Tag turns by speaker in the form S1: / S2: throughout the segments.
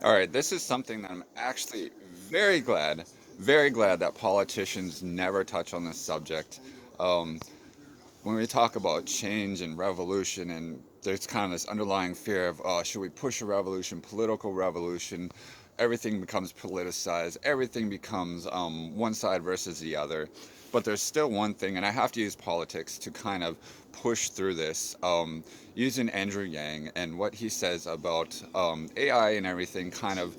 S1: All right, this is something that I'm actually very glad that politicians never touch on this subject. Um, when we talk about change and revolution, and there's kind of this underlying fear of, oh, should we push a revolution, political revolution? Everything becomes politicized, everything becomes one side versus the other. But there's still one thing, and I have to use politics to kind of push through this. Using Andrew Yang and what he says about AI and everything, kind of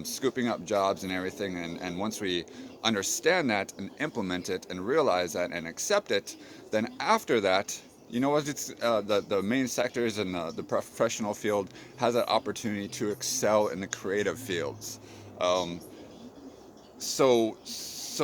S1: scooping up jobs and everything. And once we understand that and implement it and realize that and accept it, then after that, you know what? It's the main sectors in the professional field has that opportunity to excel in the creative fields. Um, so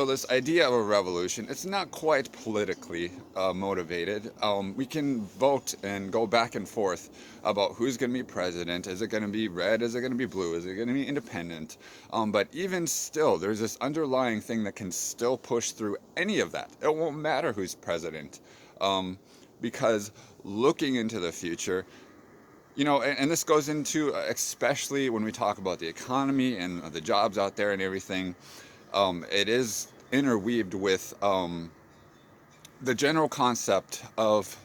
S1: this idea of a revolution, it's not quite politically motivated. We can vote and go back and forth about who's going to be president. Is it going to be red? Is it going to be blue? Is it going to be independent? But even still, there's this underlying thing that can still push through any of that. It won't matter who's president, um, because looking into the future, and this goes into especially when we talk about the economy and the jobs out there and everything. It is interweaved with the general concept of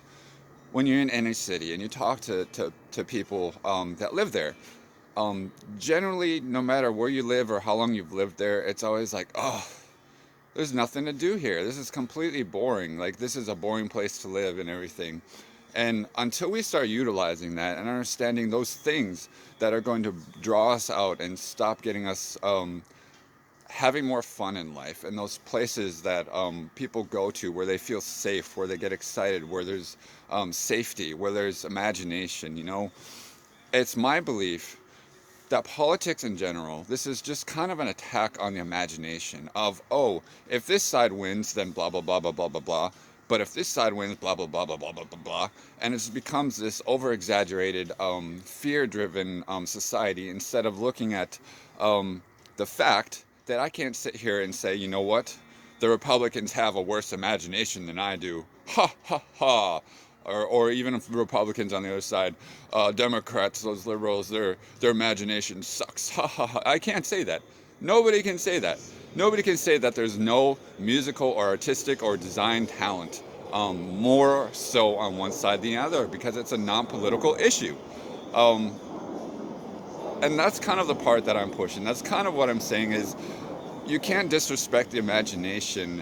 S1: when you're in any city and you talk to people that live there. Generally, no matter where you live or how long you've lived there, it's always like, oh, there's nothing to do here. This is completely boring. Like, this is a boring place to live and everything. And until we start utilizing that and understanding those things that are going to draw us out and stop getting us having more fun in life, and those places that people go to where they feel safe, where they get excited, where there's safety, where there's imagination, it's my belief that politics in general, this is just kind of an attack on the imagination of, oh, if this side wins, then blah, blah, blah, blah, blah, blah, blah. But if this side wins, blah, blah, blah, blah, blah, blah, blah, blah. And it becomes this over exaggerated, fear driven society instead of looking at um, the fact that I can't sit here and say, you know what? The Republicans have a worse imagination than I do. Ha, ha, ha. Or even if Republicans on the other side, Democrats, those liberals, their imagination sucks. Ha ha ha! I can't say that. Nobody can say that. Nobody can say that there's no musical or artistic or design talent more so on one side than the other because it's a non-political issue. Um, and that's kind of the part that I'm pushing. That's kind of what I'm saying is you can't disrespect the imagination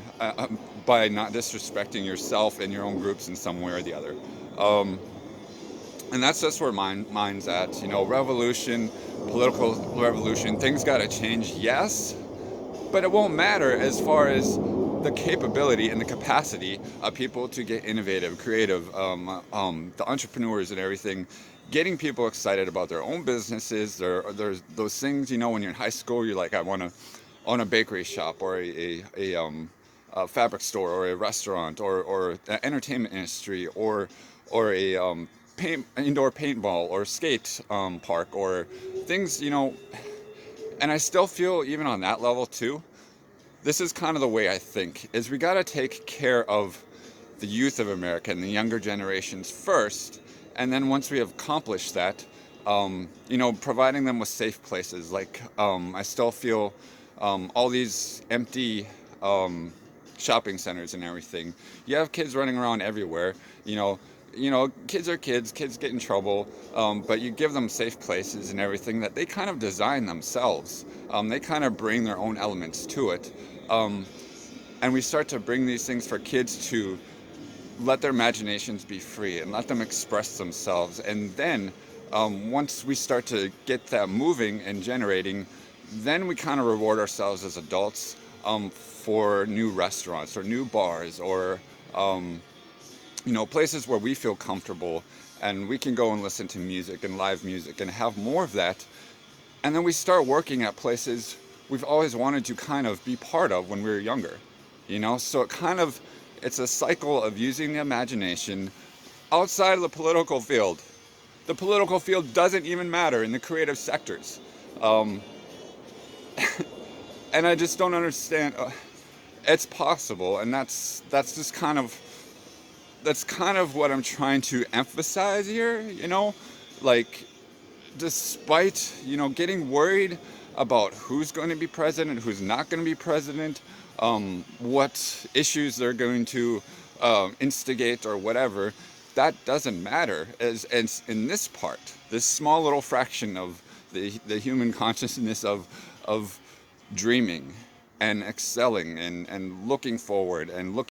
S1: by not disrespecting yourself and your own groups in some way or the other. Um, and that's just where mine's at. Revolution, political revolution, things got to change, yes, but it won't matter as far as the capability and the capacity of people to get innovative, creative, the entrepreneurs and everything, getting people excited about their own businesses. There's those things, when you're in high school, you're like, I want to own a bakery shop or a fabric store or a restaurant or an entertainment industry or a indoor paintball or skate park or things, and I still feel even on that level too. This is kind of the way I think is we got to take care of the youth of America and the younger generations first, and then once we have accomplished that, providing them with safe places. Like I still feel all these empty shopping centers and everything. You have kids running around everywhere. You know, kids are kids. Kids get in trouble, but you give them safe places and everything that they kind of design themselves. They kind of bring their own elements to it, um, and we start to bring these things for kids to let their imaginations be free and let them express themselves. And then once we start to get that moving and generating, then we kind of reward ourselves as adults for new restaurants or new bars or um, places where we feel comfortable and we can go and listen to music and live music and have more of that. And then we start working at places we've always wanted to kind of be part of when we were younger. So it's a cycle of using the imagination outside of the political field. The political field doesn't even matter in the creative sectors. Um, and I just don't understand. It's possible, and that's kind of what I'm trying to emphasize here. Like despite getting worried about who's going to be president, who's not going to be president, what issues they're going to instigate or whatever, that doesn't matter. As in this part, this small little fraction of the human consciousness of dreaming and excelling and looking forward and looking